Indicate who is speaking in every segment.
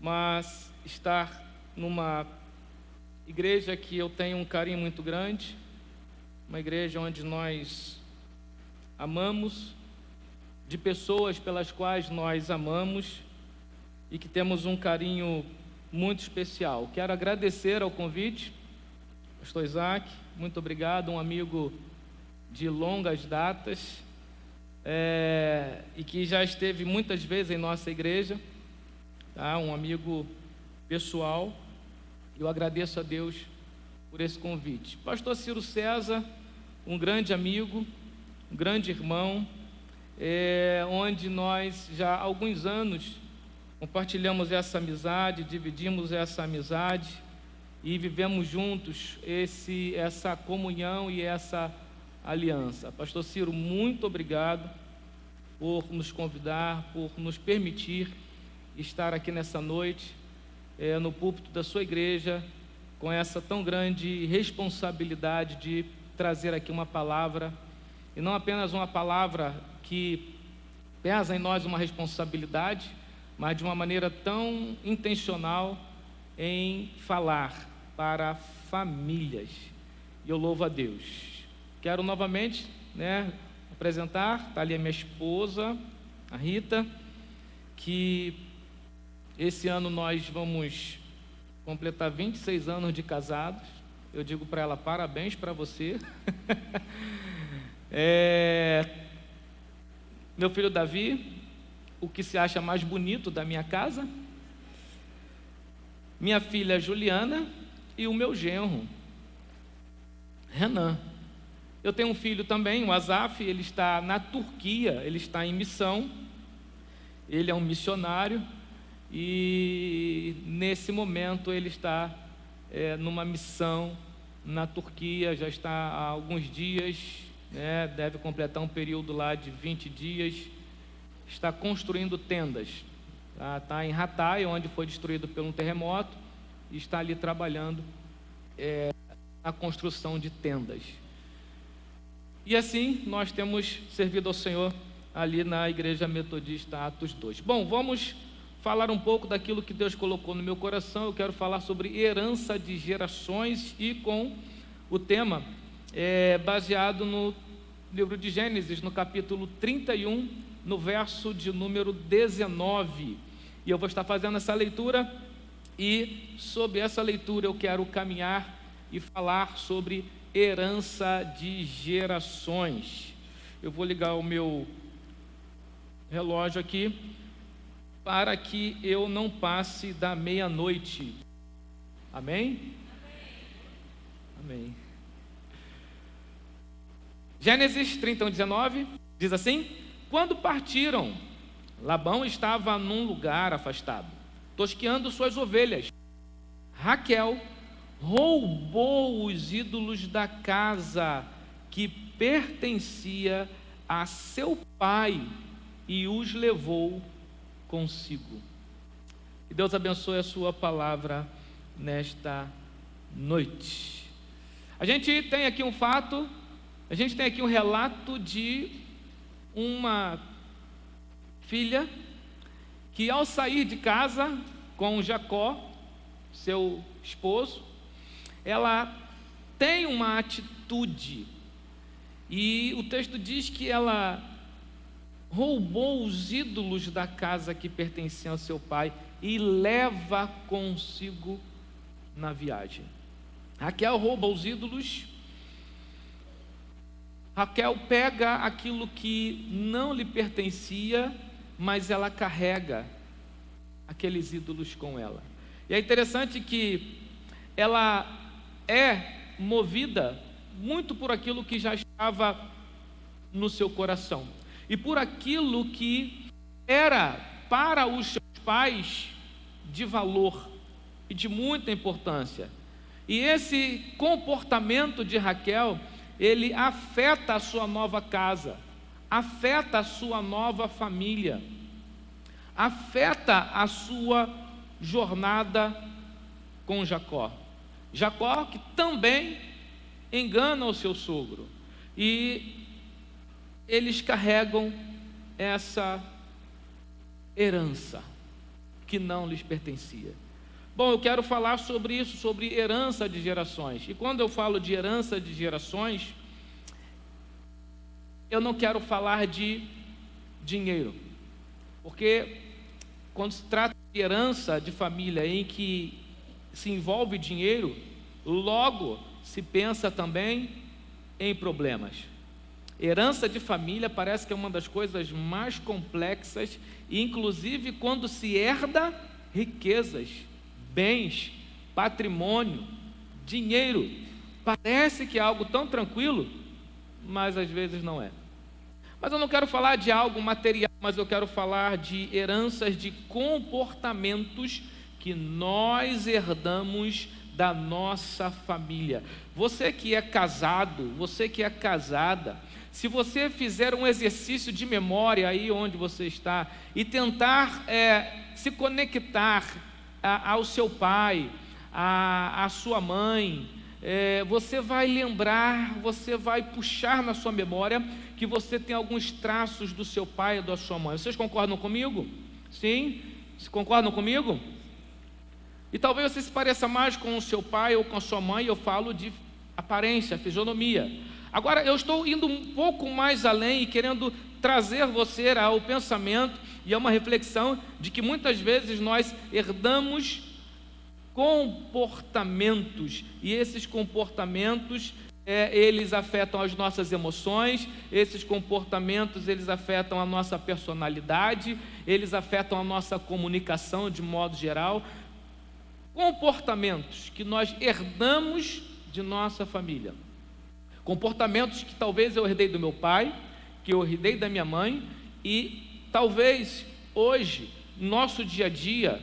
Speaker 1: mas estar numa igreja que eu tenho um carinho muito grande, uma igreja onde nós amamos, de pessoas pelas quais nós amamos e que temos um carinho muito especial. Quero agradecer ao convite, pastor Isaac, muito obrigado, um amigo de longas datas, e que já esteve muitas vezes em nossa igreja, tá? Um amigo pessoal. Eu agradeço a Deus por esse convite. Pastor Ciro César, um grande amigo, um grande irmão, onde nós já há alguns anos compartilhamos essa amizade, dividimos essa amizade e vivemos juntos essa comunhão e essa aliança. Pastor Ciro, muito obrigado por nos convidar, por nos permitir estar aqui nessa noite, no púlpito da sua igreja, com essa tão grande responsabilidade de trazer aqui uma palavra, e não apenas uma palavra que pesa em nós uma responsabilidade, mas de uma maneira tão intencional em falar para famílias. E eu louvo a Deus. Quero novamente, apresentar, está ali a minha esposa, a Rita, que esse ano nós vamos completar 26 anos de casados. Eu digo para ela, parabéns para você. Meu filho Davi, o que se acha mais bonito da minha casa. Minha filha Juliana e o meu genro, Renan. Eu tenho um filho também, o Azaf, ele está na Turquia, ele está em missão, ele é um missionário, e nesse momento ele está numa missão na Turquia, já está há alguns dias, deve completar um período lá de 20 dias, está construindo tendas, está em Hatay, onde foi destruído por um terremoto, e está ali trabalhando na construção de tendas. E assim nós temos servido ao Senhor ali na Igreja Metodista Atos 2. Bom, vamos falar um pouco daquilo que Deus colocou no meu coração. Eu quero falar sobre herança de gerações e com o tema baseado no livro de Gênesis, no capítulo 31, no verso de número 19. E eu vou estar fazendo essa leitura, e sobre essa leitura eu quero caminhar e falar sobre herança de gerações. Eu vou ligar o meu relógio aqui para que eu não passe da meia-noite. Amém? Amém. Gênesis 31, 19 diz assim: quando partiram, Labão estava num lugar afastado, tosqueando suas ovelhas. Raquel roubou os ídolos da casa que pertencia a seu pai e os levou consigo. Que Deus abençoe a sua palavra nesta noite. A gente tem aqui um fato, a gente tem aqui um relato de uma filha que, ao sair de casa com Jacó, seu esposo, ela tem uma atitude, e o texto diz que ela roubou os ídolos da casa que pertencia ao seu pai e leva consigo na viagem. Raquel rouba os ídolos. Raquel pega aquilo que não lhe pertencia, mas ela carrega aqueles ídolos com ela. E é interessante que ela é movida muito por aquilo que já estava no seu coração e por aquilo que era para os seus pais de valor e de muita importância. E esse comportamento de Raquel, ele afeta a sua nova casa, afeta a sua nova família, afeta a sua jornada com Jacó. Jacó, que também engana o seu sogro, e eles carregam essa herança. que não lhes pertencia. Bom, eu quero falar sobre isso, sobre herança de gerações. E quando eu falo de herança de gerações, eu não quero falar de dinheiro, porque quando se trata de herança de família em que se envolve dinheiro, logo se pensa também em problemas. Herança de família parece que é uma das coisas mais complexas, inclusive quando se herda riquezas, bens, patrimônio, dinheiro. Parece que é algo tão tranquilo, mas às vezes não é. Mas eu não quero falar de algo material, mas eu quero falar de heranças de comportamentos que nós herdamos da nossa família. Você que é casado, você que é casada, se você fizer um exercício de memória aí onde você está e tentar se conectar ao seu pai, à sua mãe, você vai lembrar, você vai puxar na sua memória que você tem alguns traços do seu pai e da sua mãe. Vocês concordam comigo? Sim? Concordam comigo? E talvez você se pareça mais com o seu pai ou com a sua mãe. Eu falo de aparência, fisionomia. Agora, eu estou indo um pouco mais além e querendo trazer você ao pensamento e a uma reflexão de que muitas vezes nós herdamos comportamentos, e esses comportamentos eles afetam as nossas emoções, esses comportamentos eles afetam a nossa personalidade, eles afetam a nossa comunicação de modo geral. Comportamentos que nós herdamos de nossa família, comportamentos que talvez eu herdei do meu pai, que eu herdei da minha mãe, e talvez hoje, no nosso dia a dia,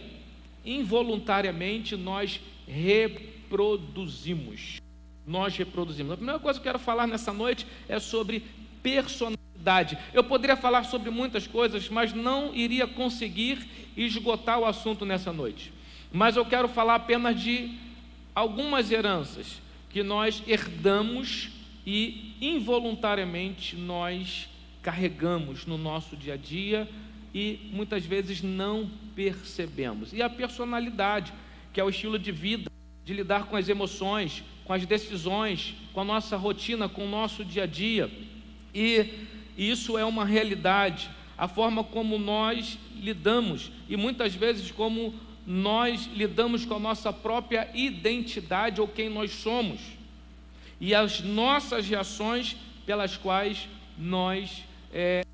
Speaker 1: involuntariamente nós reproduzimos. A primeira coisa que eu quero falar nessa noite é sobre personalidade. Eu poderia falar sobre muitas coisas, mas não iria conseguir esgotar o assunto nessa noite. Mas eu quero falar apenas de algumas heranças que nós herdamos e involuntariamente nós carregamos no nosso dia a dia e muitas vezes não percebemos. E a personalidade, que é o estilo de vida, de lidar com as emoções, com as decisões, com a nossa rotina, com o nosso dia a dia. E isso é uma realidade, a forma como nós lidamos e muitas vezes como nós lidamos com a nossa própria identidade ou quem nós somos e as nossas reações pelas quais nós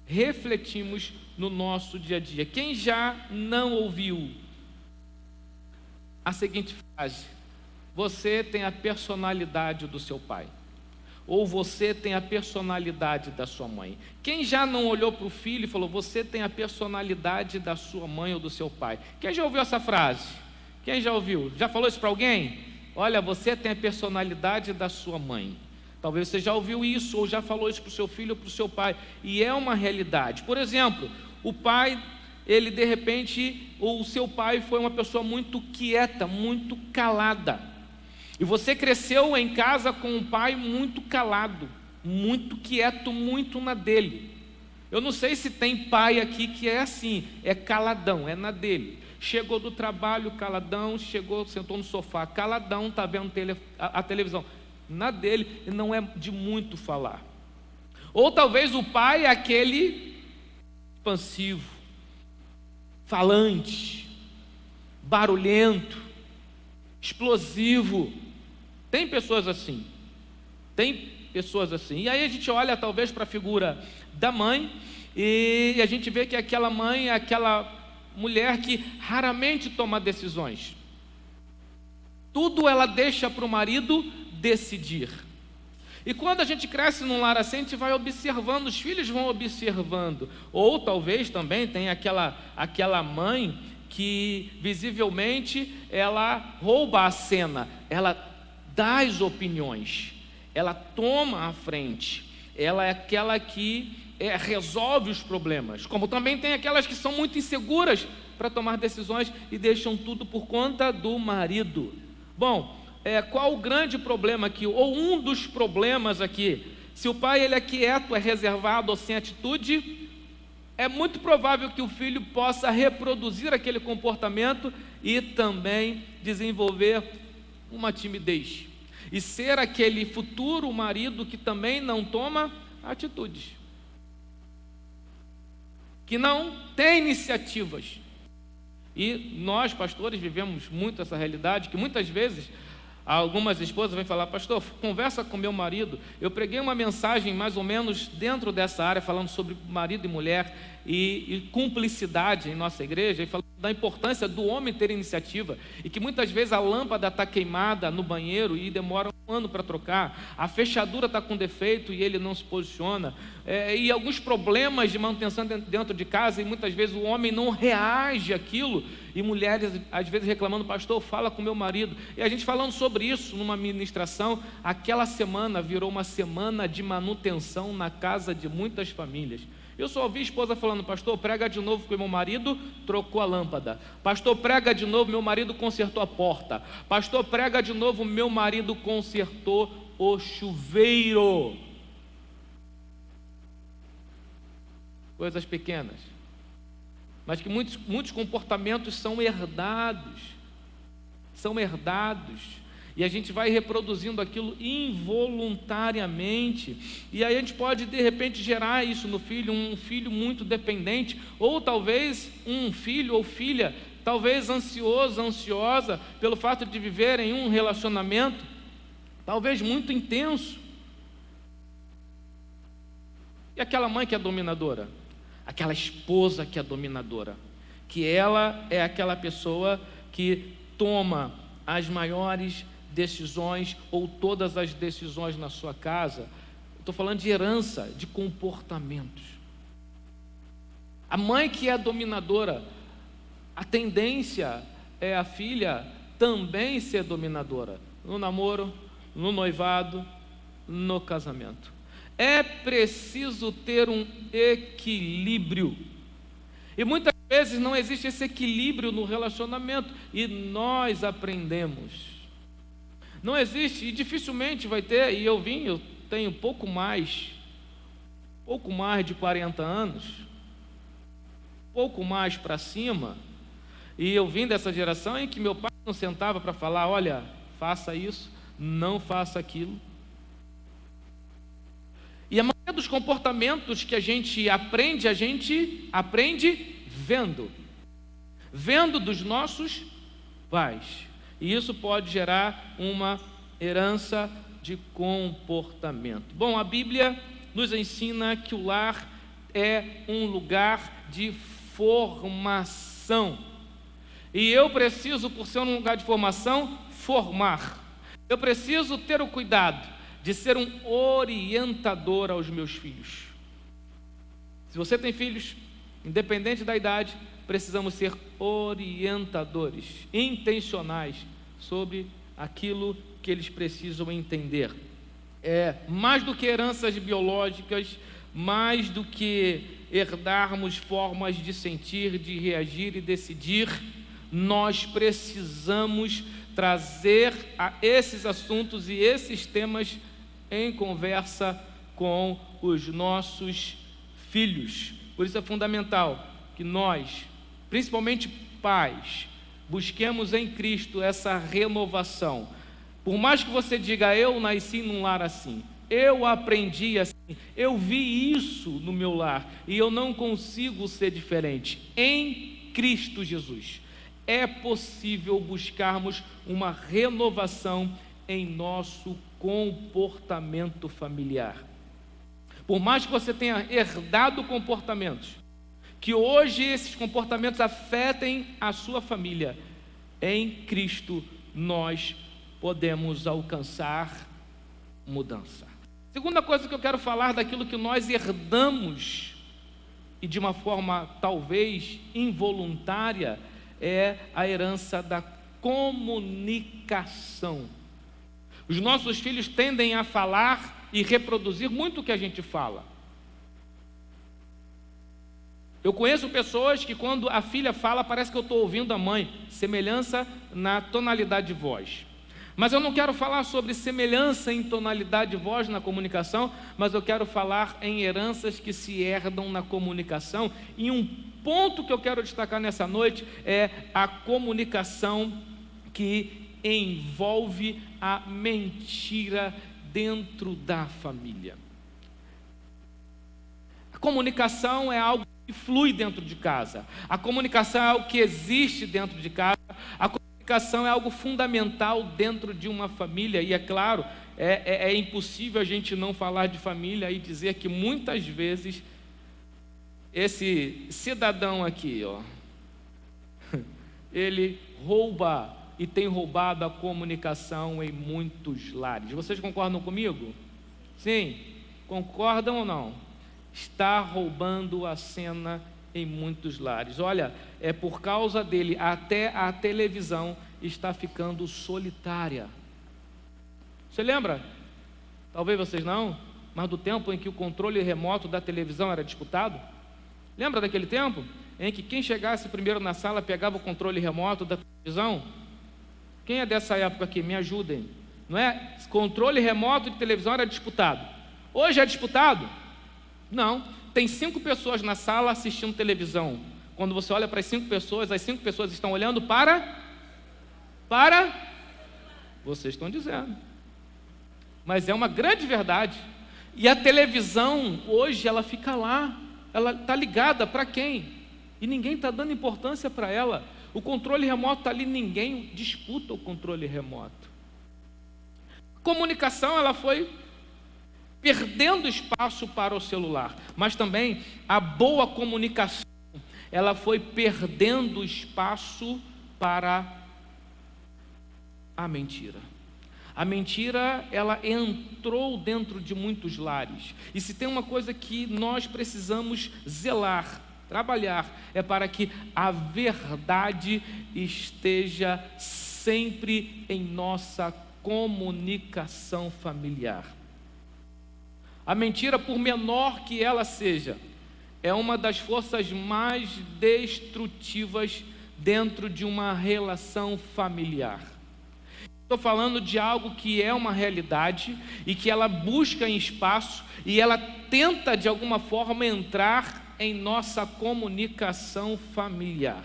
Speaker 1: refletimos no nosso dia a dia. Quem já não ouviu a seguinte frase: você tem a personalidade do seu pai, ou você tem a personalidade da sua mãe? Quem já não olhou para o filho e falou: você tem a personalidade da sua mãe ou do seu pai? Quem já ouviu essa frase? Quem já ouviu? Já falou isso para alguém? Olha, você tem a personalidade da sua mãe. Talvez você já ouviu isso, ou já falou isso para o seu filho ou para o seu pai, e é uma realidade. Por exemplo, o pai, ele de repente, ou o seu pai foi uma pessoa muito quieta, muito calada, e você cresceu em casa com um pai muito calado, muito quieto, muito na dele. Eu não sei se tem pai aqui que é assim, é caladão, é na dele. Chegou do trabalho caladão, sentou no sofá caladão, está vendo a televisão, na dele, e não é de muito falar. Ou talvez o pai é aquele expansivo, falante, barulhento, explosivo. Tem pessoas assim, e aí a gente olha talvez para a figura da mãe, e a gente vê que aquela mãe é aquela mulher que raramente toma decisões, tudo ela deixa para o marido decidir. E quando a gente cresce num lar assim, a gente vai observando, os filhos vão observando. Ou talvez também tem aquela mãe que visivelmente ela rouba a cena, ela dá as opiniões, ela toma a frente, ela é aquela que resolve os problemas. Como também tem aquelas que são muito inseguras para tomar decisões e deixam tudo por conta do marido. Bom, qual o grande problema aqui, ou um dos problemas aqui? Se o pai ele é quieto, é reservado ou sem atitude, é muito provável que o filho possa reproduzir aquele comportamento e também desenvolver uma timidez. E ser aquele futuro marido que também não toma atitudes, que não tem iniciativas. E nós, pastores, vivemos muito essa realidade, que muitas vezes algumas esposas vêm falar: pastor, conversa com meu marido. Eu preguei uma mensagem mais ou menos dentro dessa área, falando sobre marido e mulher e cumplicidade em nossa igreja, e falando da importância do homem ter iniciativa, e que muitas vezes a lâmpada está queimada no banheiro e demora um ano para trocar, a fechadura está com defeito e ele não se posiciona, e alguns problemas de manutenção dentro de casa, e muitas vezes o homem não reage àquilo, e mulheres às vezes reclamando: pastor, fala com meu marido. E a gente falando sobre isso numa ministração, aquela semana virou uma semana de manutenção na casa de muitas famílias. Eu só ouvi a esposa falando: pastor, prega de novo, porque meu marido trocou a lâmpada. Pastor, prega de novo, meu marido consertou a porta. Pastor, prega de novo, meu marido consertou o chuveiro. Coisas pequenas, mas que muitos comportamentos são herdados. E a gente vai reproduzindo aquilo involuntariamente, e aí a gente pode de repente gerar isso no filho, um filho muito dependente, ou talvez um filho ou filha, talvez ansioso, ansiosa, pelo fato de viver em um relacionamento, talvez muito intenso. E aquela mãe que é dominadora, aquela esposa que é dominadora, que ela é aquela pessoa que toma as maiores decisões ou todas as decisões na sua casa. Estou falando de herança, de comportamentos. A mãe que é dominadora, a tendência é a filha também ser dominadora, no namoro, no noivado, no casamento. É preciso ter um equilíbrio, e muitas vezes não existe esse equilíbrio no relacionamento, e nós aprendemos. Não existe, e dificilmente vai ter. E eu tenho pouco mais de 40 anos, pouco mais para cima, e eu vim dessa geração em que meu pai não sentava para falar: olha, faça isso, não faça aquilo. E a maioria dos comportamentos que a gente aprende vendo dos nossos pais. E isso pode gerar uma herança de comportamento. Bom, a Bíblia nos ensina que o lar é um lugar de formação. E eu preciso, por ser um lugar de formação, formar. Eu preciso ter o cuidado de ser um orientador aos meus filhos. Se você tem filhos, independente da idade, precisamos ser orientadores, intencionais, sobre aquilo que eles precisam entender. Mais do que heranças biológicas, mais do que herdarmos formas de sentir, de reagir e decidir, nós precisamos trazer esses assuntos e esses temas em conversa com os nossos filhos. Por isso é fundamental que nós, principalmente pais, busquemos em Cristo essa renovação. Por mais que você diga: eu nasci num lar assim, eu aprendi assim, eu vi isso no meu lar e eu não consigo ser diferente. Em Cristo Jesus é possível buscarmos uma renovação em nosso comportamento familiar. Por mais que você tenha herdado comportamentos, que hoje esses comportamentos afetem a sua família, em Cristo nós podemos alcançar mudança. Segunda coisa que eu quero falar daquilo que nós herdamos, e de uma forma talvez involuntária, é a herança da comunicação. Os nossos filhos tendem a falar e reproduzir muito o que a gente fala. Eu conheço pessoas que quando a filha fala, parece que eu estou ouvindo a mãe, semelhança na tonalidade de voz. Mas eu não quero falar sobre semelhança em tonalidade de voz na comunicação, mas eu quero falar em heranças que se herdam na comunicação. E um ponto que eu quero destacar nessa noite é a comunicação que envolve a mentira dentro da família. A comunicação é algo que flui dentro de casa. A comunicação é algo que existe dentro de casa. A comunicação é algo fundamental dentro de uma família. E é claro, é impossível a gente não falar de família e dizer que muitas vezes esse cidadão aqui, ele rouba e tem roubado a comunicação em muitos lares. Vocês concordam comigo? Sim? Concordam ou não? Está roubando a cena em muitos lares. Olha, é por causa dele, até a televisão está ficando solitária. Você lembra? Talvez vocês não, mas do tempo em que o controle remoto da televisão era disputado? Lembra daquele tempo em que quem chegasse primeiro na sala pegava o controle remoto da televisão? Quem é dessa época aqui? Me ajudem. Não é? Controle remoto de televisão era disputado. Hoje é disputado? Não. Tem 5 pessoas na sala assistindo televisão. Quando você olha para as 5 pessoas, as 5 pessoas estão olhando para vocês estão dizendo. Mas é uma grande verdade. E a televisão hoje ela fica lá. Ela está ligada para quem? E ninguém está dando importância para ela. O controle remoto está ali, ninguém disputa o controle remoto. A comunicação ela foi perdendo espaço para o celular, mas também a boa comunicação ela foi perdendo espaço para a mentira. A mentira, ela entrou dentro de muitos lares. E se tem uma coisa que nós precisamos zelar, trabalhar, é para que a verdade esteja sempre em nossa comunicação familiar. A mentira, por menor que ela seja, é uma das forças mais destrutivas dentro de uma relação familiar. Estou falando de algo que é uma realidade e que ela busca em espaço e ela tenta de alguma forma entrar em nossa comunicação familiar.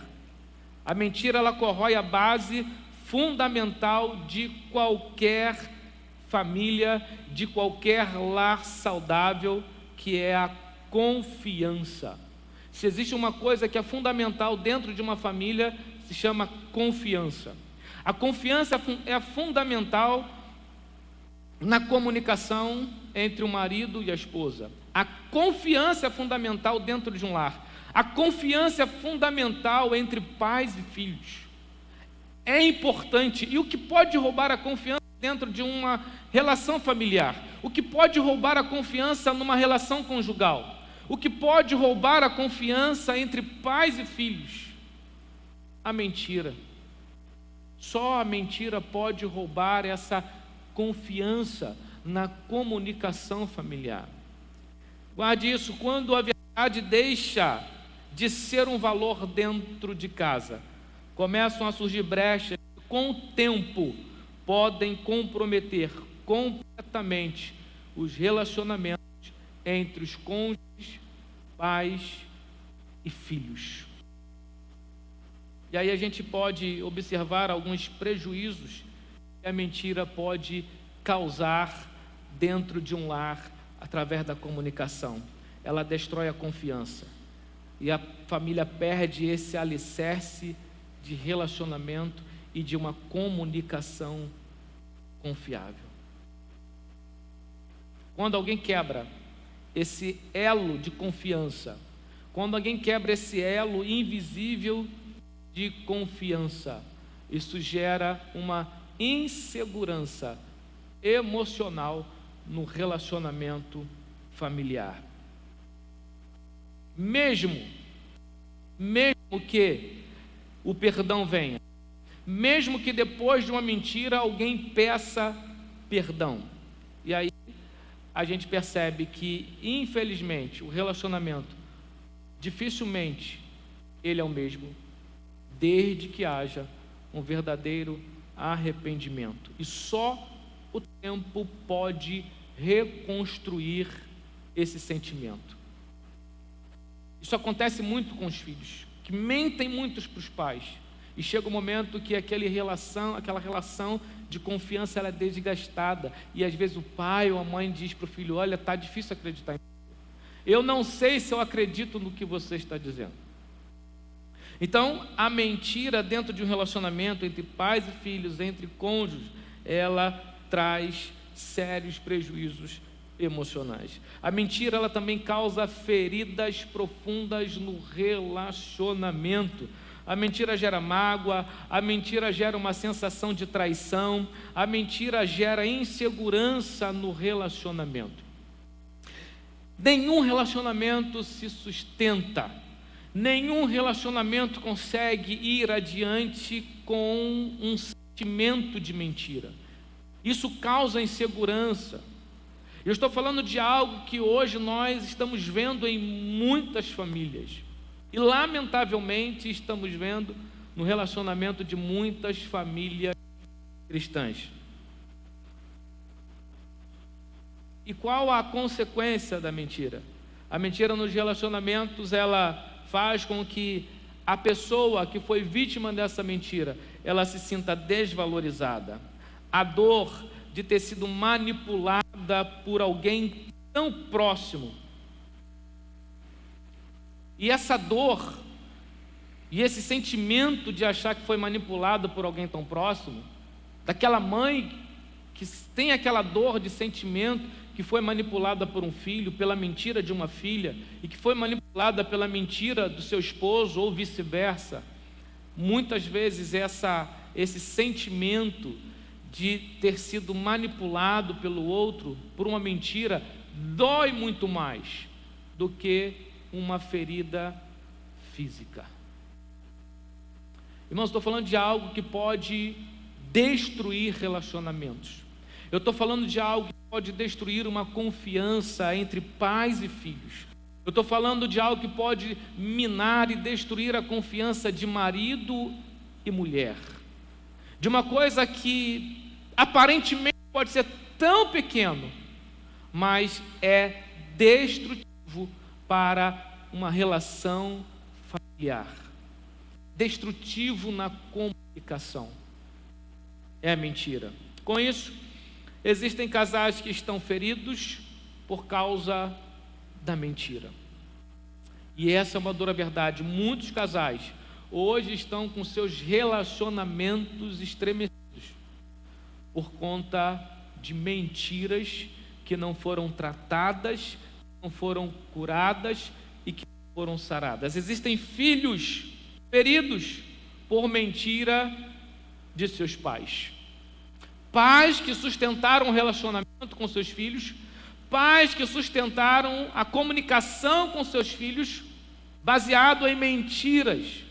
Speaker 1: A mentira ela corrói a base fundamental de qualquer família, de qualquer lar saudável, que é a confiança. Se existe uma coisa que é fundamental dentro de uma família, se chama confiança. A confiança é fundamental na comunicação entre o marido e a esposa. A confiança é fundamental dentro de um lar. A confiança é fundamental entre pais e filhos. É importante. E o que pode roubar a confiança dentro de uma relação familiar? O que pode roubar a confiança numa relação conjugal? O que pode roubar a confiança entre pais e filhos? A mentira. Só a mentira pode roubar essa confiança na comunicação familiar. Guarde isso, quando a verdade deixa de ser um valor dentro de casa, começam a surgir brechas que com o tempo podem comprometer completamente os relacionamentos entre os cônjuges, pais e filhos. E aí a gente pode observar alguns prejuízos que a mentira pode causar dentro de um lar através da comunicação. Ela destrói a confiança e a família perde esse alicerce de relacionamento e de uma comunicação confiável. Quando alguém quebra esse elo de confiança, quando alguém quebra esse elo invisível de confiança, isso gera uma insegurança emocional no relacionamento familiar. Mesmo que o perdão venha, mesmo que depois de uma mentira alguém peça perdão, e aí a gente percebe que, infelizmente, o relacionamento dificilmente ele é o mesmo, desde que haja um verdadeiro arrependimento. E só o tempo pode reconstruir esse sentimento. Isso acontece muito com os filhos, que mentem muitos para os pais. E chega um momento que aquela relação de confiança ela é desgastada. E às vezes o pai ou a mãe diz para o filho: olha, está difícil acreditar em você. Eu não sei se eu acredito no que você está dizendo. Então, a mentira dentro de um relacionamento entre pais e filhos, entre cônjuges, ela traz sérios prejuízos emocionais. A mentira ela também causa feridas profundas no relacionamento. A mentira gera mágoa, a mentira gera uma sensação de traição, a mentira gera insegurança no relacionamento. Nenhum relacionamento se sustenta, nenhum relacionamento consegue ir adiante com um sentimento de mentira. Isso causa insegurança. Eu estou falando de algo que hoje nós estamos vendo em muitas famílias. E lamentavelmente estamos vendo no relacionamento de muitas famílias cristãs. E qual a consequência da mentira? A mentira nos relacionamentos, ela faz com que a pessoa que foi vítima dessa mentira, ela se sinta desvalorizada. A dor de ter sido manipulada por alguém tão próximo. E essa dor, e esse sentimento de achar que foi manipulado por alguém tão próximo, daquela mãe que tem aquela dor de sentimento que foi manipulada por um filho, pela mentira de uma filha, e que foi manipulada pela mentira do seu esposo, ou vice-versa. Muitas vezes esse sentimento de ter sido manipulado pelo outro por uma mentira dói muito mais do que uma ferida física. Irmãos, estou falando de algo que pode destruir relacionamentos. Eu estou falando de algo que pode destruir uma confiança entre pais e filhos. Eu estou falando de algo que pode minar e destruir a confiança de marido e mulher. De uma coisa que aparentemente pode ser tão pequeno, mas é destrutivo para uma relação familiar, destrutivo na comunicação. É a mentira. Com isso, existem casais que estão feridos por causa da mentira. E essa é uma dura verdade. Muitos casais hoje estão com seus relacionamentos estremecidos por conta de mentiras que não foram tratadas, não foram curadas e que não foram saradas. Existem filhos feridos por mentira de seus pais. Pais que sustentaram o relacionamento com seus filhos, pais que sustentaram a comunicação com seus filhos baseado em mentiras.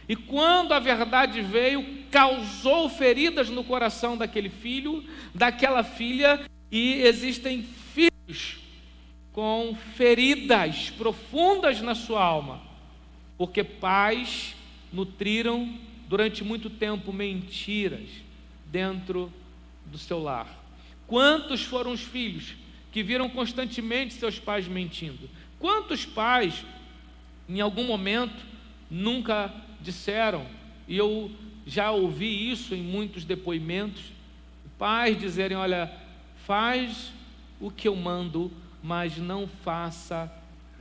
Speaker 1: E quando a verdade veio, causou feridas no coração daquele filho, daquela filha, e existem filhos com feridas profundas na sua alma, porque pais nutriram durante muito tempo mentiras dentro do seu lar. Quantos foram os filhos que viram constantemente seus pais mentindo? Quantos pais, em algum momento, nunca disseram, e eu já ouvi isso em muitos depoimentos, pais dizerem: olha, faz o que eu mando, mas não faça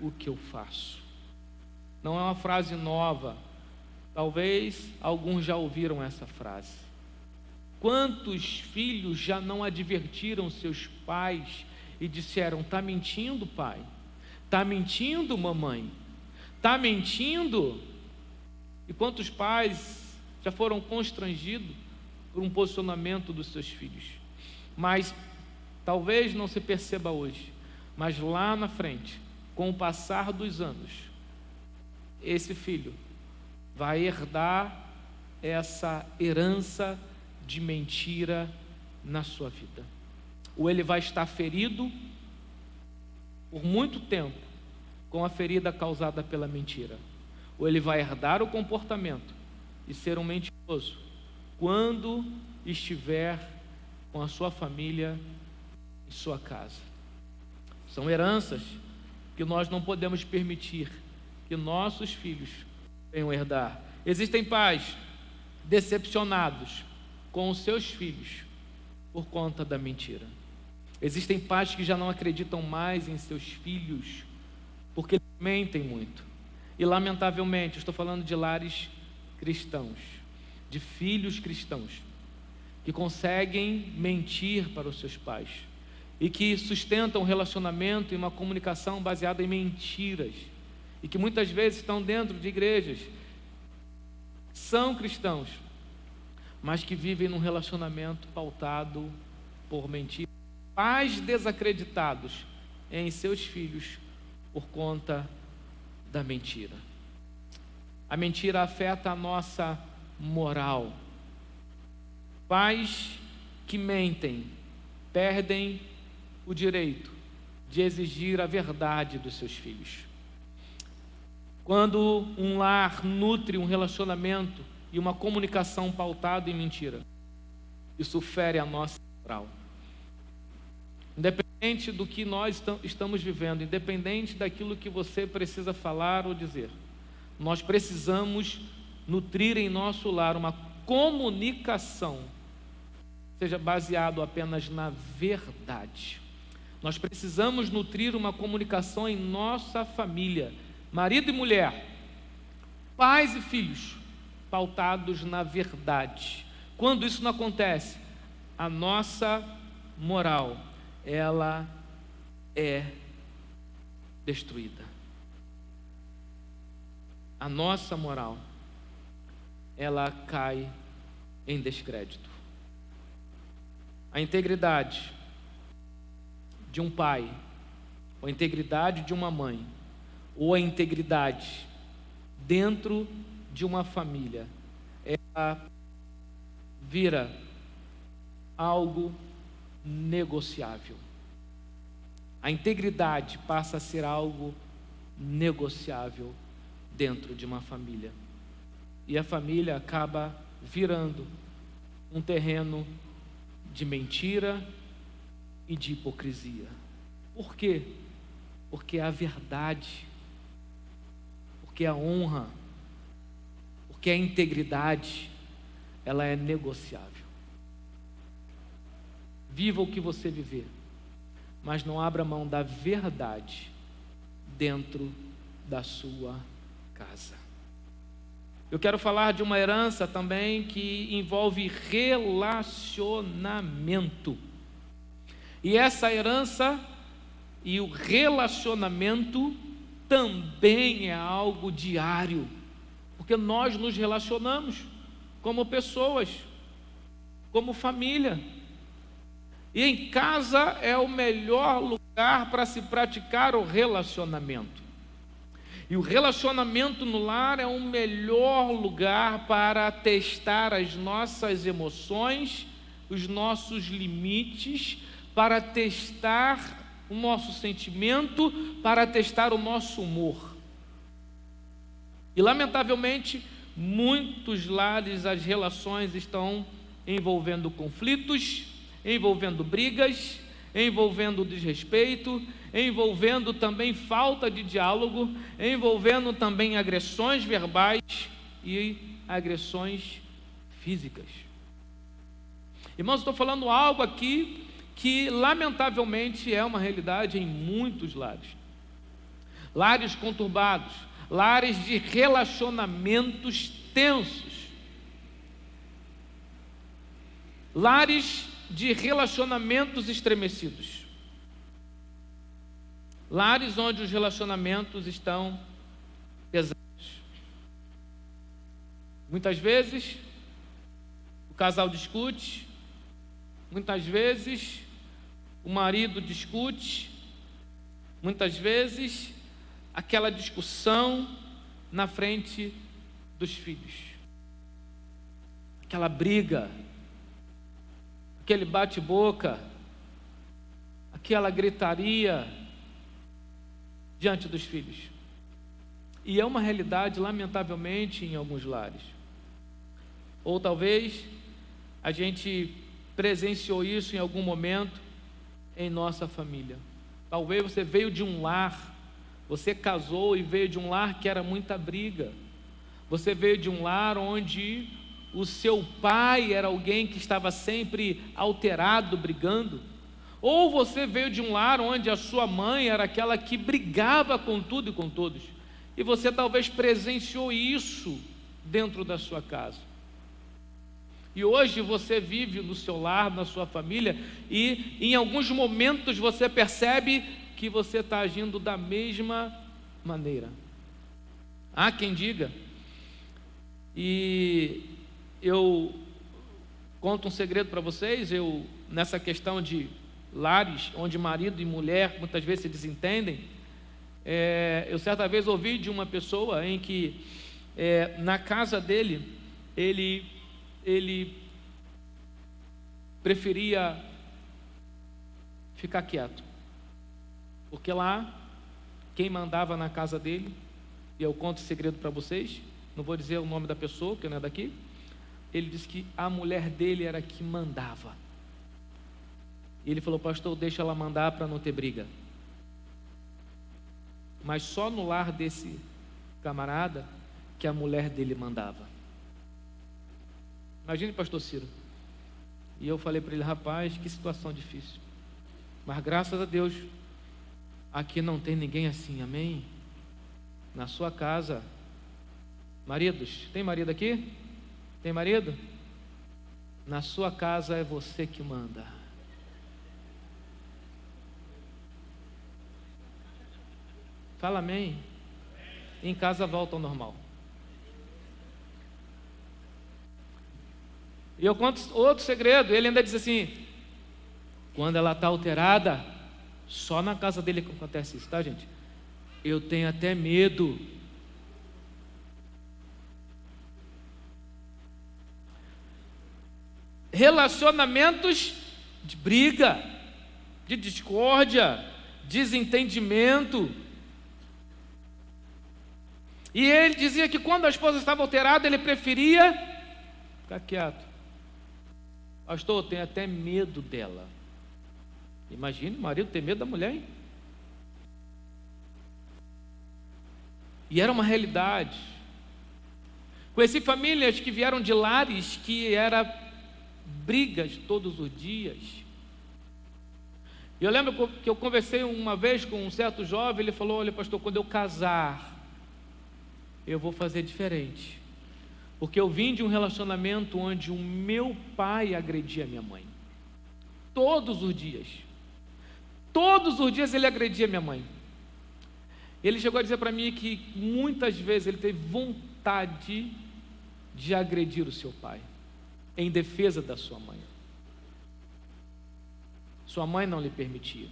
Speaker 1: o que eu faço. Não é uma frase nova, talvez alguns já ouviram essa frase. Quantos filhos já não advertiram seus pais e disseram: está mentindo, pai? Está mentindo, mamãe? Está mentindo? E quantos pais já foram constrangidos por um posicionamento dos seus filhos? Mas talvez não se perceba hoje, mas lá na frente, com o passar dos anos, esse filho vai herdar essa herança de mentira na sua vida. Ou ele vai estar ferido por muito tempo com a ferida causada pela mentira, ou ele vai herdar o comportamento e ser um mentiroso quando estiver com a sua família em sua casa. São heranças que nós não podemos permitir que nossos filhos venham herdar. Existem pais decepcionados com os seus filhos por conta da mentira. Existem pais que já não acreditam mais em seus filhos porque eles mentem muito. E lamentavelmente, estou falando de lares cristãos, de filhos cristãos, que conseguem mentir para os seus pais e que sustentam um relacionamento e uma comunicação baseada em mentiras, e que muitas vezes estão dentro de igrejas, são cristãos, mas que vivem num relacionamento pautado por mentiras. Pais desacreditados em seus filhos por conta da mentira. A mentira afeta a nossa moral. Pais que mentem perdem o direito de exigir a verdade dos seus filhos. Quando um lar nutre um relacionamento e uma comunicação pautada em mentira, isso fere a nossa moral. Independente do que nós estamos vivendo, independente daquilo que você precisa falar ou dizer, nós precisamos nutrir em nosso lar uma comunicação, seja baseado apenas na verdade. Nós precisamos nutrir uma comunicação em nossa família, marido e mulher, pais e filhos, pautados na verdade. Quando isso não acontece, a nossa moral, ela é destruída. A nossa moral, ela cai em descrédito. A integridade de um pai, ou a integridade de uma mãe, ou a integridade dentro de uma família, ela vira algo negociável. A integridade passa a ser algo negociável dentro de uma família. E a família acaba virando um terreno de mentira e de hipocrisia. Por quê? Porque a verdade, porque a honra, porque a integridade, ela é negociável. Viva o que você viver, mas não abra mão da verdade dentro da sua casa. Eu quero falar de uma herança também que envolve relacionamento. E essa herança e o relacionamento também é algo diário, porque nós nos relacionamos como pessoas, como família. E em casa é o melhor lugar para se praticar o relacionamento. E o relacionamento no lar é o melhor lugar para testar as nossas emoções, os nossos limites, para testar o nosso sentimento, para testar o nosso humor. E lamentavelmente, muitos lares, as relações estão envolvendo conflitos, envolvendo brigas, envolvendo desrespeito, envolvendo também falta de diálogo, envolvendo também agressões verbais e agressões físicas. Irmãos, estou falando algo aqui que lamentavelmente é uma realidade em muitos lares. Lares conturbados, lares de relacionamentos tensos, lares de relacionamentos estremecidos, lares onde os relacionamentos estão pesados. Muitas vezes o casal discute, muitas vezes o marido discute, muitas vezes aquela discussão na frente dos filhos, aquela briga, aquele bate-boca, aquela gritaria diante dos filhos. E é uma realidade, lamentavelmente, em alguns lares. Ou talvez a gente presenciou isso em algum momento em nossa família. Talvez você veio de um lar, você casou e veio de um lar que era muita briga. Você veio de um lar onde o seu pai era alguém que estava sempre alterado, brigando. Ou você veio de um lar onde a sua mãe era aquela que brigava com tudo e com todos. E você talvez presenciou isso dentro da sua casa. E hoje você vive no seu lar, na sua família, e em alguns momentos você percebe que você está agindo da mesma maneira. Há quem diga, e eu conto um segredo para vocês, nessa questão de lares, onde marido e mulher muitas vezes se desentendem, eu certa vez ouvi de uma pessoa em que na casa dele, ele preferia ficar quieto, porque lá, quem mandava na casa dele, e eu conto esse segredo para vocês, não vou dizer o nome da pessoa, porque não é daqui, ele disse que a mulher dele era que mandava, e ele falou: pastor, deixa ela mandar para não ter briga. Mas só no lar desse camarada que a mulher dele mandava. Imagine, pastor Ciro. E eu falei para ele: rapaz, que situação difícil, mas graças a Deus aqui não tem ninguém assim, amém? Na sua casa, maridos, tem marido aqui? Tem marido? Na sua casa é você que manda. Fala amém. Em casa volta ao normal. E eu conto outro segredo. Ele ainda diz assim: quando ela está alterada, só na casa dele que acontece isso, tá, gente? Eu tenho até medo. Relacionamentos de briga, de discórdia, desentendimento. E ele dizia que quando a esposa estava alterada, ele preferia ficar quieto. Pastor, eu tenho até medo dela. Imagine o marido ter medo da mulher, hein? E era uma realidade. Conheci famílias que vieram de lares que era brigas todos os dias. E eu lembro que eu conversei uma vez com um certo jovem. Ele falou: olha, pastor, quando eu casar, eu vou fazer diferente, porque eu vim de um relacionamento onde o meu pai agredia a minha mãe todos os dias ele agredia minha mãe. Ele chegou a dizer para mim que muitas vezes ele teve vontade de agredir o seu pai em defesa da sua mãe. Sua mãe não lhe permitia.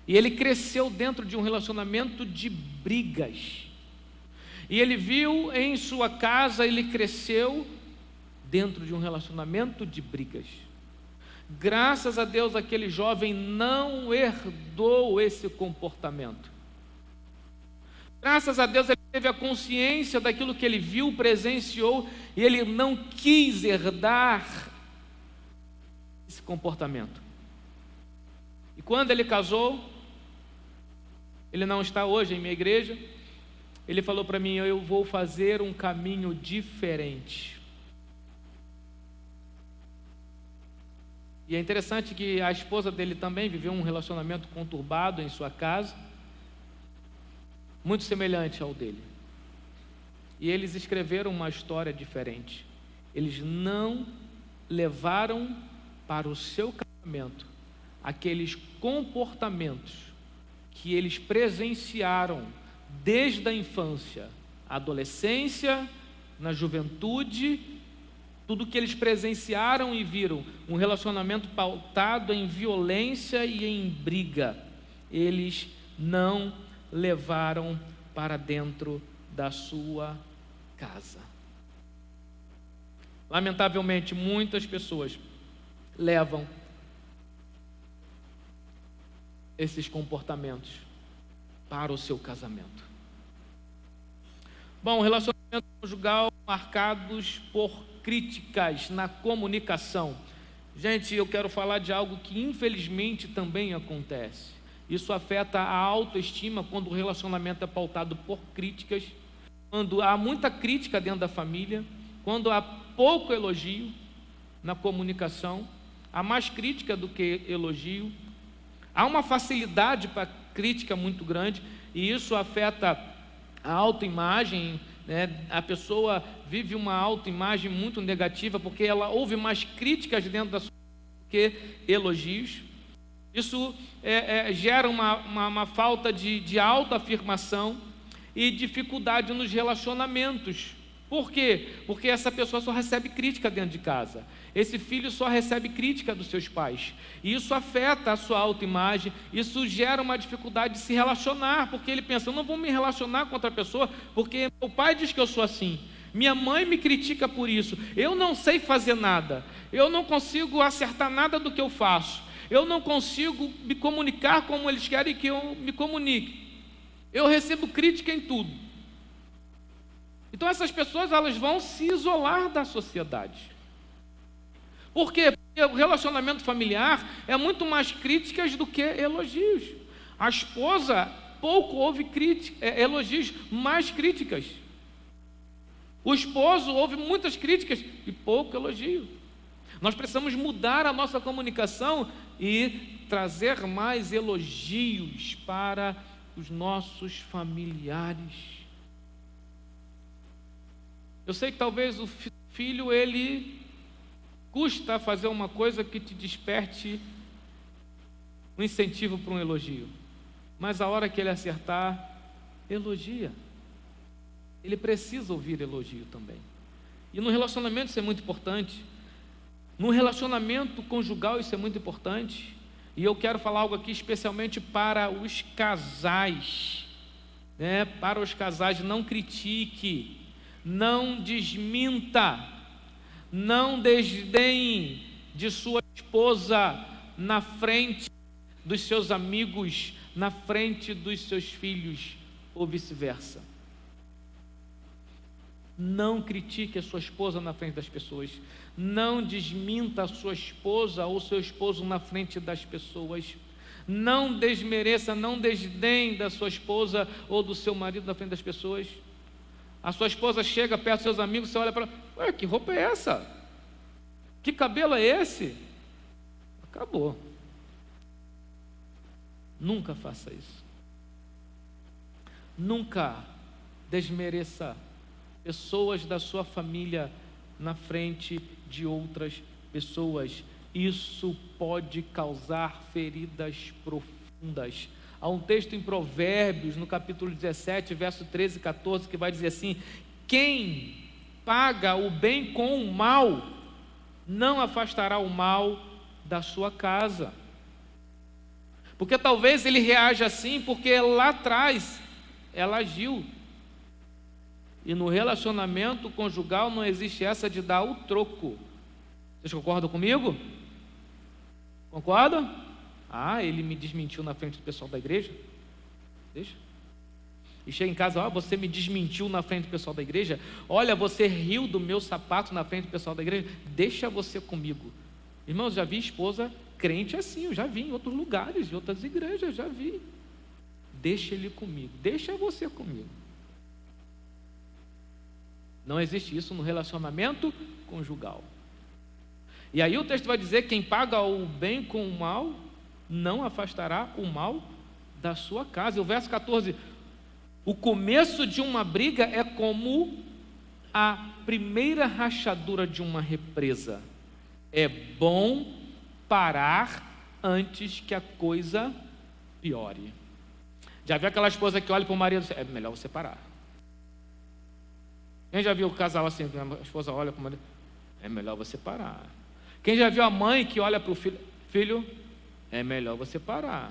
Speaker 1: E ele cresceu dentro de um relacionamento de brigas. E ele viu em sua casa, ele cresceu dentro de um relacionamento de brigas. Graças a Deus, aquele jovem não herdou esse comportamento. Graças a Deus, ele teve a consciência daquilo que ele viu, presenciou, e ele não quis herdar esse comportamento. E quando ele casou, ele não está hoje em minha igreja, ele falou para mim: eu vou fazer um caminho diferente. E é interessante que a esposa dele também viveu um relacionamento conturbado em sua casa, muito semelhante ao dele. E eles escreveram uma história diferente. Eles não levaram para o seu casamento aqueles comportamentos que eles presenciaram desde a infância, a adolescência, na juventude, tudo que eles presenciaram e viram, um relacionamento pautado em violência e em briga, eles não levaram para dentro da sua casa. Lamentavelmente, muitas pessoas levam esses comportamentos para o seu casamento. Bom, relacionamento conjugal marcados por críticas na comunicação. Gente, eu quero falar de algo que infelizmente também acontece. Isso afeta a autoestima quando o relacionamento é pautado por críticas, quando há muita crítica dentro da família, quando há pouco elogio na comunicação, há mais crítica do que elogio, há uma facilidade para crítica muito grande, e isso afeta a autoimagem, né? A pessoa vive uma autoimagem muito negativa, porque ela ouve mais críticas dentro da sua vida do que elogios. Isso gera uma falta de autoafirmação e dificuldade nos relacionamentos. Por quê? Porque essa pessoa só recebe crítica dentro de casa. Esse filho só recebe crítica dos seus pais. E isso afeta a sua autoimagem, isso gera uma dificuldade de se relacionar, porque ele pensa, eu não vou me relacionar com outra pessoa, porque meu pai diz que eu sou assim, minha mãe me critica por isso, eu não sei fazer nada, eu não consigo acertar nada do que eu faço, eu não consigo me comunicar como eles querem que eu me comunique, eu recebo crítica em tudo. Então essas pessoas, elas vão se isolar da sociedade. Por quê? Porque o relacionamento familiar é muito mais críticas do que elogios. A esposa pouco ouve elogios, mais críticas. O esposo ouve muitas críticas e pouco elogio. Nós precisamos mudar a nossa comunicação e trazer mais elogios para os nossos familiares. Eu sei que talvez o filho, ele custa fazer uma coisa que te desperte um incentivo para um elogio, mas a hora que ele acertar, elogia. Ele precisa ouvir elogio também. E no relacionamento isso é muito importante. No relacionamento conjugal isso é muito importante. E eu quero falar algo aqui especialmente para os casais, né? Para os casais, não critique, não desminta, não desdenhe de sua esposa na frente dos seus amigos, na frente dos seus filhos, ou vice-versa. Não critique a sua esposa na frente das pessoas. Não desminta a sua esposa ou seu esposo na frente das pessoas. Não desmereça, não desdenhe da sua esposa ou do seu marido na frente das pessoas. A sua esposa chega perto dos seus amigos, você olha para ela, ué, que roupa é essa? Que cabelo é esse? Acabou. Nunca faça isso. Nunca desmereça pessoas da sua família na frente de outras pessoas. Isso pode causar feridas profundas. Há um texto em Provérbios, no capítulo 17, verso 13 e 14, que vai dizer assim: quem paga o bem com o mal, não afastará o mal da sua casa. Porque talvez ele reaja assim, porque lá atrás ela agiu. E no relacionamento conjugal não existe essa de dar o troco. Vocês concordam comigo? Concordam? Ah, ele me desmentiu na frente do pessoal da igreja? Deixa. E chega em casa, ó, você me desmentiu na frente do pessoal da igreja? Olha, você riu do meu sapato na frente do pessoal da igreja? Deixa você comigo. Irmãos, já vi esposa crente assim, eu já vi em outros lugares, em outras igrejas, já vi. Deixa ele comigo, deixa você comigo. Não existe isso no relacionamento conjugal. E aí o texto vai dizer: quem paga o bem com o mal, não afastará o mal da sua casa. E o verso 14: o começo de uma briga é como a primeira rachadura de uma represa. É bom parar antes que a coisa piore. Já viu aquela esposa que olha para o marido e diz: é melhor você parar. Quem já viu o casal assim, a esposa olha para o marido: é melhor você parar. Quem já viu a mãe que olha para o filho: é melhor você parar.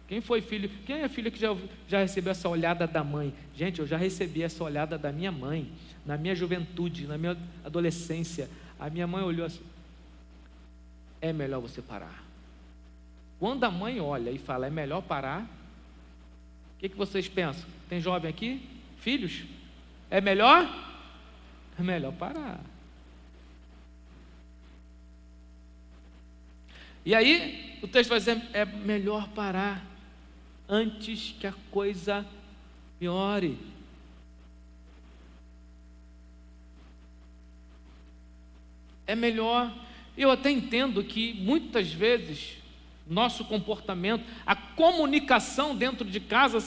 Speaker 1: Quem foi filho? Quem é filho que já recebeu essa olhada da mãe? Gente, eu já recebi essa olhada da minha mãe, na minha juventude, na minha adolescência. A minha mãe olhou assim: é melhor você parar. Quando a mãe olha e fala: é melhor parar, o que vocês pensam? Tem jovem aqui? Filhos? É melhor? É melhor parar. E aí, o texto vai dizer, é melhor parar antes que a coisa piore. É melhor. Eu até entendo que muitas vezes nosso comportamento, a comunicação dentro de casa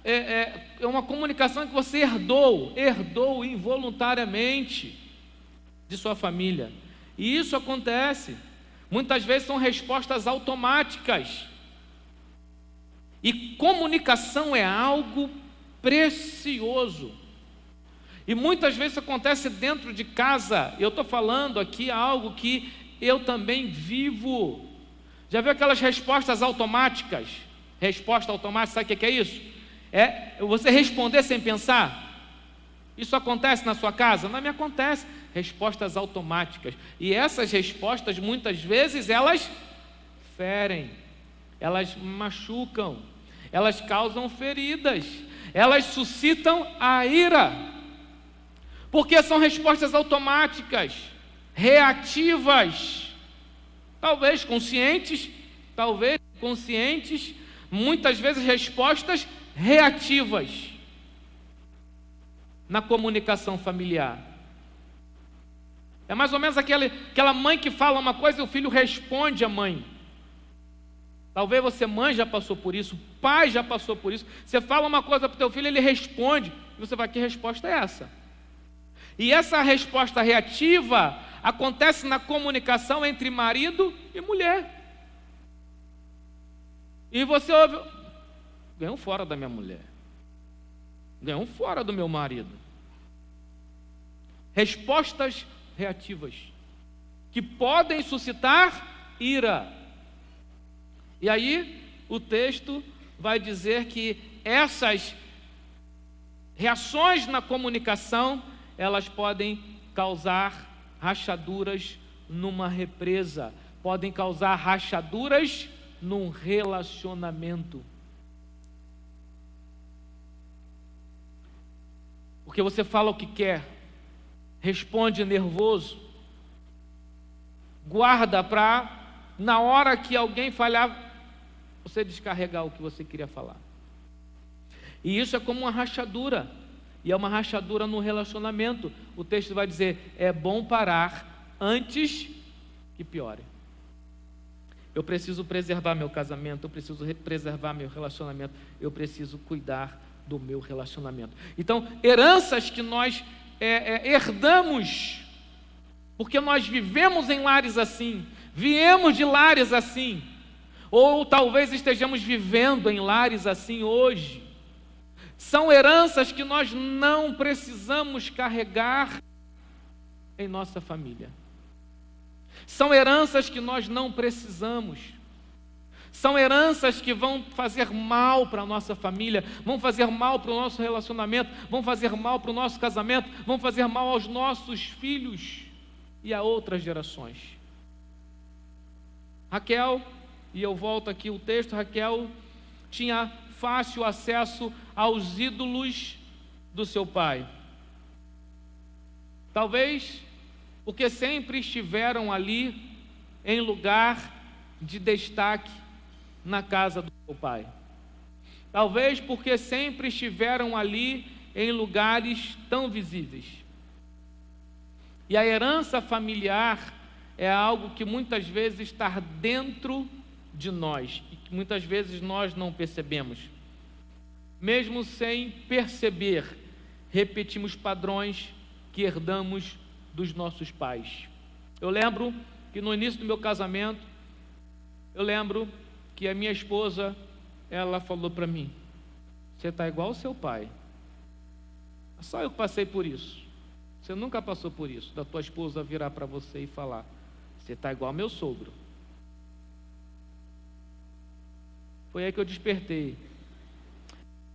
Speaker 1: é uma comunicação que você herdou involuntariamente de sua família. E isso acontece. Muitas vezes são respostas automáticas. E comunicação é algo precioso. E muitas vezes isso acontece dentro de casa. Eu estou falando aqui algo que eu também vivo. Já viu aquelas respostas automáticas? Resposta automática, sabe o que é isso? É você responder sem pensar. Isso acontece na sua casa? Não me acontece. Respostas automáticas. E essas respostas, muitas vezes, elas ferem, elas machucam, elas causam feridas, elas suscitam a ira. Porque são respostas automáticas, reativas, talvez conscientes, talvez inconscientes, muitas vezes respostas reativas na comunicação familiar. É mais ou menos aquela mãe que fala uma coisa e o filho responde à mãe. Talvez você, mãe, já passou por isso, pai já passou por isso. Você fala uma coisa para o teu filho, ele responde, e você vai, que resposta é essa? E essa resposta reativa acontece na comunicação entre marido e mulher. E você ouve, ganhou fora da minha mulher, ganhou fora do meu marido. Respostas reativas que podem suscitar ira. E aí o texto vai dizer que essas reações na comunicação, elas podem causar rachaduras numa represa, podem causar rachaduras num relacionamento. Porque você fala o que quer, responde nervoso, guarda para, na hora que alguém falhar, você descarregar o que você queria falar. E isso é como uma rachadura, e é uma rachadura no relacionamento. O texto vai dizer, é bom parar antes que piore. Eu preciso preservar meu casamento, eu preciso preservar meu relacionamento, eu preciso cuidar do meu relacionamento. Então, heranças que nós herdamos, porque nós vivemos em lares assim, viemos de lares assim, ou talvez estejamos vivendo em lares assim hoje. São heranças que nós não precisamos carregar em nossa família. São heranças que nós não precisamos. São heranças que vão fazer mal para a nossa família, vão fazer mal para o nosso relacionamento, vão fazer mal para o nosso casamento, vão fazer mal aos nossos filhos e a outras gerações. Raquel, e eu volto aqui o texto, Raquel tinha fácil acesso aos ídolos do seu pai. Talvez porque sempre estiveram ali em lugar de destaque na casa do seu pai. Talvez porque sempre estiveram ali em lugares tão visíveis. E a herança familiar é algo que muitas vezes está dentro de nós e que muitas vezes nós não percebemos. Mesmo sem perceber, repetimos padrões que herdamos dos nossos pais. Eu lembro que no início do meu casamento, que a minha esposa, ela falou para mim, você está igual ao seu pai. Só eu passei por isso. Você nunca passou por isso, da tua esposa virar para você e falar, você está igual ao meu sogro. Foi aí que eu despertei.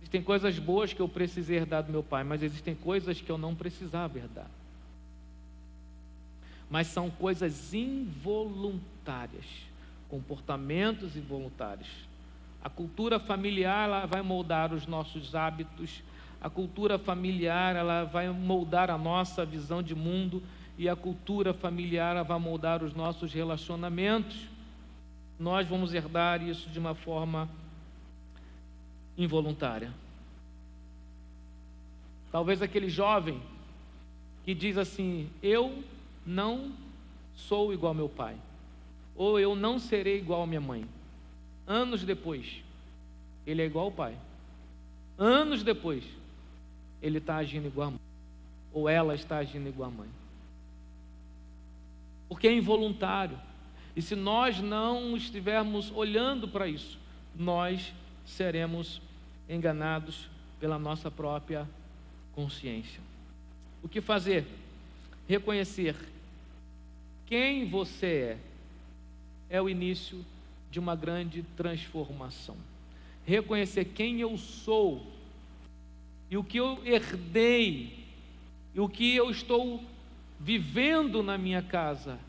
Speaker 1: Existem coisas boas que eu precisei herdar do meu pai, mas existem coisas que eu não precisava herdar. Mas são coisas involuntárias, comportamentos involuntários. A cultura familiar, ela vai moldar os nossos hábitos, a cultura familiar, ela vai moldar a nossa visão de mundo, e a cultura familiar, ela vai moldar os nossos relacionamentos. nós vamos herdar isso de uma forma involuntária. Talvez aquele jovem que diz assim: eu não sou igual ao meu pai, ou eu não serei igual à minha mãe. Anos depois, ele é igual ao pai. Anos depois, ele está agindo igual à mãe, ou ela está agindo igual à mãe. Porque é involuntário. E se nós não estivermos olhando para isso, nós seremos enganados pela nossa própria consciência. O que fazer? Reconhecer quem você é o início de uma grande transformação. Reconhecer quem eu sou e o que eu herdei e o que eu estou vivendo na minha casa.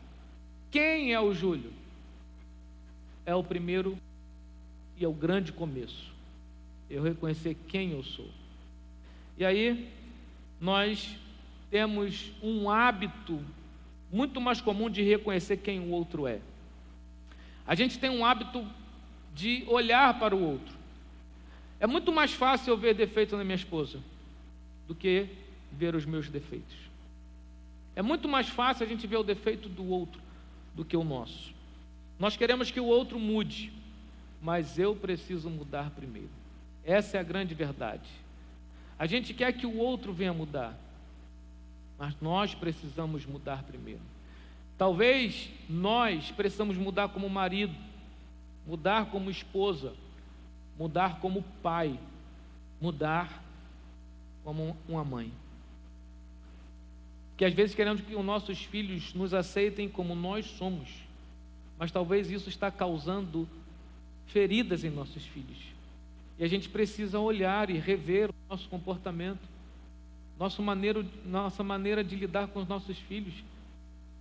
Speaker 1: Quem é o Júlio? É o primeiro e é o grande começo. Eu reconhecer quem eu sou. E aí, nós temos um hábito muito mais comum de reconhecer quem o outro é. A gente tem um hábito de olhar para o outro. É muito mais fácil eu ver defeitos na minha esposa do que ver os meus defeitos. É muito mais fácil a gente ver o defeito do outro do que o nosso. Nós queremos que o outro mude, mas eu preciso mudar primeiro. Essa é a grande verdade. A gente quer que o outro venha mudar, mas nós precisamos mudar primeiro. Talvez nós precisamos mudar como marido, mudar como esposa, mudar como pai, mudar como uma mãe. Porque às vezes queremos que os nossos filhos nos aceitem como nós somos, mas talvez isso está causando feridas em nossos filhos. E a gente precisa olhar e rever o nosso comportamento, nossa maneira de lidar com os nossos filhos.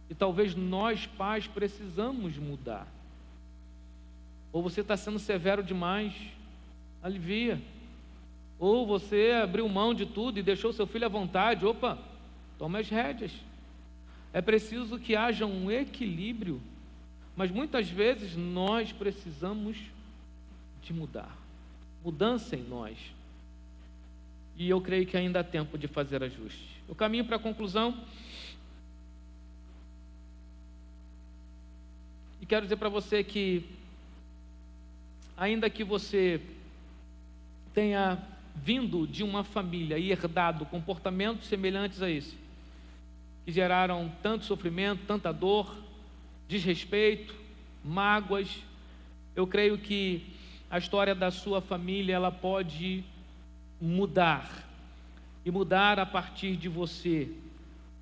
Speaker 1: E talvez nós, pais, precisamos mudar. Ou você está sendo severo demais, alivia. Ou você abriu mão de tudo e deixou seu filho à vontade, opa, toma as rédeas. É preciso que haja um equilíbrio, mas muitas vezes nós precisamos de mudar. Mudança em nós. E eu creio que ainda há tempo de fazer ajustes. Eu caminho para a conclusão. E quero dizer para você que, ainda que você tenha vindo de uma família e herdado comportamentos semelhantes a esse, que geraram tanto sofrimento, tanta dor, desrespeito, mágoas, eu creio que a história da sua família, ela pode mudar, e mudar a partir de você,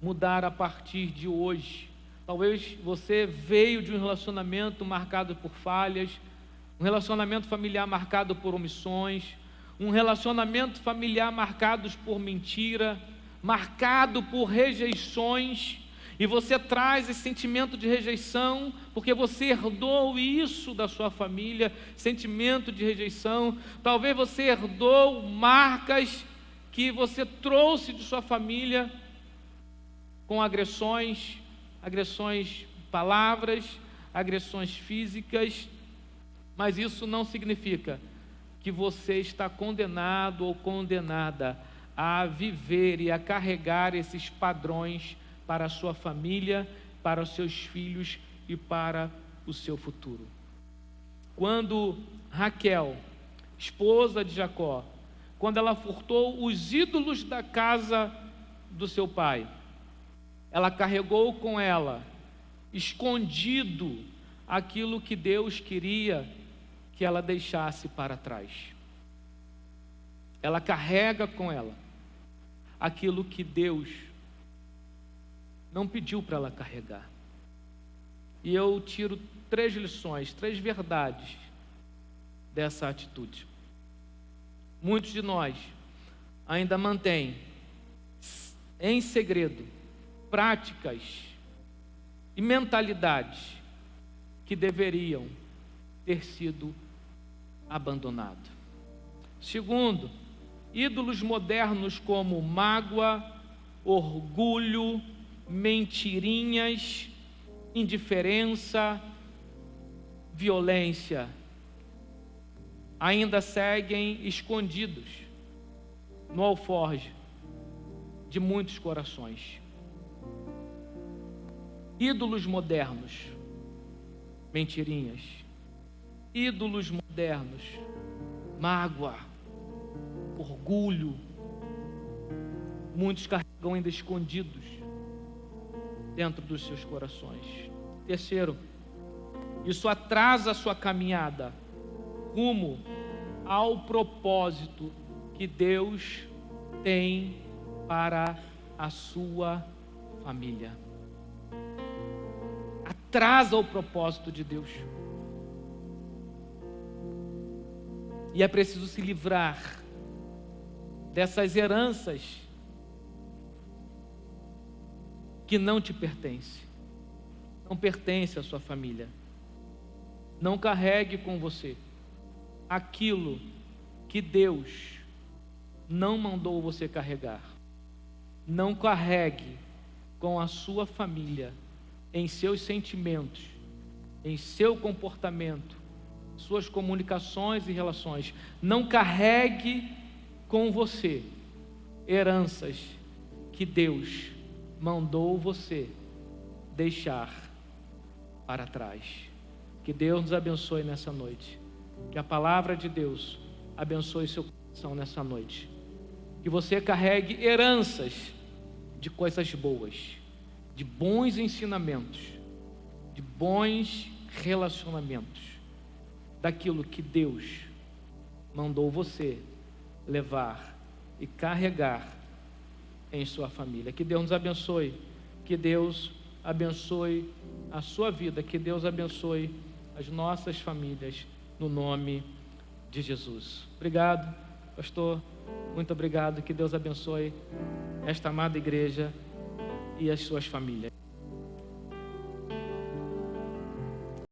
Speaker 1: mudar a partir de hoje. Talvez você veio de um relacionamento marcado por falhas, um relacionamento familiar marcado por omissões, um relacionamento familiar marcado por mentira, marcado por rejeições, e você traz esse sentimento de rejeição, porque você herdou isso da sua família, sentimento de rejeição. Talvez você herdou marcas que você trouxe de sua família, com agressões palavras, agressões físicas, mas isso não significa que você está condenado ou condenada a viver e a carregar esses padrões para a sua família, para os seus filhos e para o seu futuro. Quando Raquel, esposa de Jacó, quando ela furtou os ídolos da casa do seu pai, ela carregou com ela, escondido, aquilo que Deus queria que ela deixasse para trás. Ela carrega com ela aquilo que Deus não pediu para ela carregar. E eu tiro 3 lições, 3 verdades dessa atitude. Muitos de nós ainda mantêm em segredo práticas e mentalidades que deveriam ter sido abandonadas. Segundo, ídolos modernos como mágoa, orgulho, mentirinhas, indiferença, violência ainda seguem escondidos no alforje de muitos corações. Ídolos modernos, mentirinhas. Ídolos modernos, mágoa, orgulho. Muitos carregam ainda escondidos dentro dos seus corações. Terceiro, isso atrasa a sua caminhada rumo ao propósito que Deus tem para a sua família. Atrasa o propósito de Deus. E é preciso se livrar dessas heranças que não te pertencem. Não pertence à sua família. Não carregue com você aquilo que Deus não mandou você carregar. Não carregue com a sua família em seus sentimentos, em seu comportamento, suas comunicações e relações. Não carregue com você heranças que Deus mandou você deixar para trás. Que Deus nos abençoe nessa noite. Que a palavra de Deus abençoe seu coração nessa noite. Que você carregue heranças de coisas boas, de bons ensinamentos, de bons relacionamentos, daquilo que Deus mandou você levar e carregar em sua família. Que Deus nos abençoe, que Deus abençoe a sua vida, que Deus abençoe as nossas famílias, no nome de Jesus. Obrigado, pastor, muito obrigado, que Deus abençoe esta amada igreja e as suas famílias.